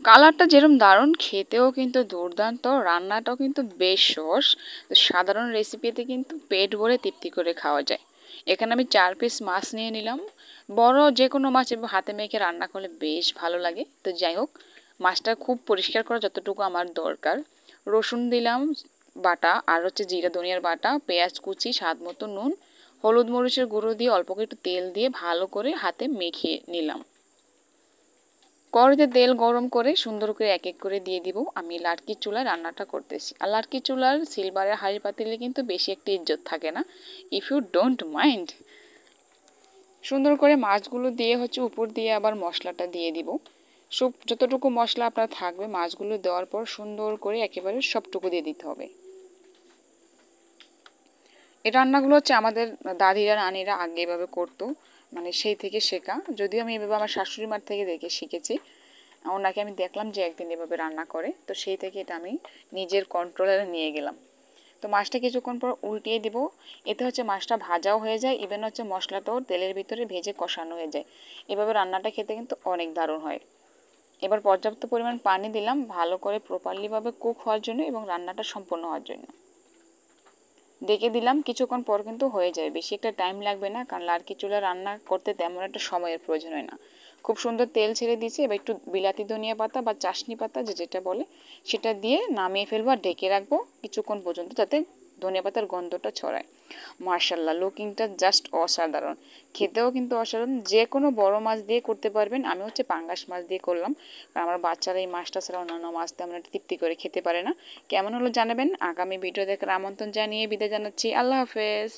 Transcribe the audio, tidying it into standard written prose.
কালারটা যেরকম দারুণ, খেতেও কিন্তু দুর্দান্ত, রান্নাটাও কিন্তু বেশ সহজ। তো সাধারণ রেসিপিতে কিন্তু পেট ভরে তৃপ্তি করে খাওয়া যায়। এখানে আমি 4 পিস মাছ নিয়ে নিলাম। বড় যে কোনো মাছ এবং হাতে মেখে রান্না করলে বেশ ভালো লাগে। তো যাই হোক, মাছটা খুব পরিষ্কার করা যতটুকু আমার দরকার। রসুন দিলাম বাটা, আর হচ্ছে জিরা ধনিয়ার বাটা, পেঁয়াজ কুচি, স্বাদ মতো নুন, হলুদ মরিচের গুঁড়ো দিয়ে অল্প একটু তেল দিয়ে ভালো করে হাতে মেখে নিলাম। কড়াইতে তেল গরম করে সুন্দর করে এক এক করে দিয়ে দিব। আমি লাটকির চুলায় রান্নাটা করতেছি। আর লাটকির চুলার সিলভারের হাঁড়ি পাতিলে কিন্তু বেশি একটা ইজ্জত থাকে না, ইফ ইউ ডোন্ট মাইন্ড। সুন্দর করে মাছগুলো দিয়ে হচ্ছে উপর দিয়ে আবার মশলাটা দিয়ে দিব। সব যতটুকু মশলা আপনার থাকবে মাছগুলো দেওয়ার পর সুন্দর করে একেবারে সবটুকু দিয়ে দিতে হবে। এই রান্নাগুলো হচ্ছে আমাদের দাদিরা নানিরা আগে এভাবে করতো, মানে সেই থেকে শেখা। যদিও আমি এভাবে আমার শাশুড়ি মার থেকে দেখে শিখেছি। ওনাকে আমি দেখলাম যে একদিন এভাবে রান্না করে, তো সেই থেকে এটা আমি নিজের কন্ট্রোলে নিয়ে গেলাম। তো মাছটা কিছুক্ষণ পর উল্টিয়ে দিব। এতে হচ্ছে মাছটা ভাজাও হয়ে যায়, ইভেন হচ্ছে মশলাটাও তেলের ভিতরে ভেজে কষানো হয়ে যায়। এভাবে রান্নাটা খেতে কিন্তু অনেক দারুণ হয়। এবার পর্যাপ্ত পরিমাণ পানি দিলাম ভালো করে প্রপারলিভাবে কুক হওয়ার জন্য এবং রান্নাটা সম্পূর্ণ হওয়ার জন্য। ডেকে দিলাম, কিছুক্ষণ পর কিন্তু হয়ে যায়, বেশি একটা টাইম লাগবে না, কারণ লার্কি চুলা রান্না করতে তেমন একটা সময়ের প্রয়োজন হয় না। খুব সুন্দর তেল ছেড়ে দিয়েছি। এবার একটু বিলাতি ধনিয়া পাতা বা চাশনি পাতা যে যেটা বলে সেটা দিয়ে নামিয়ে ফেলবো আর ঢেকে রাখবো কিছুক্ষণ পর্যন্ত, যাতে ধনিয়া পাতার গন্ধটা ছড়ায়। মার্শাল্লাহ, লুকিংটা জাস্ট অসাধারণ, খেতেও কিন্তু অসাধারণ। যে কোনো বড় মাছ দিয়ে করতে পারবেন। আমি হচ্ছে পাঙ্গাস মাছ দিয়ে করলাম, কারণ আমার বাচ্চারা এই মাছটা ছাড়া অন্যান্য মাছ তেমন একটা তৃপ্তি করে খেতে পারে না। কেমন হলো জানাবেন। আগামী ভিডিও দেখার আমন্ত্রণ জানিয়ে বিদায় জানাচ্ছি। আল্লাহ হাফেজ।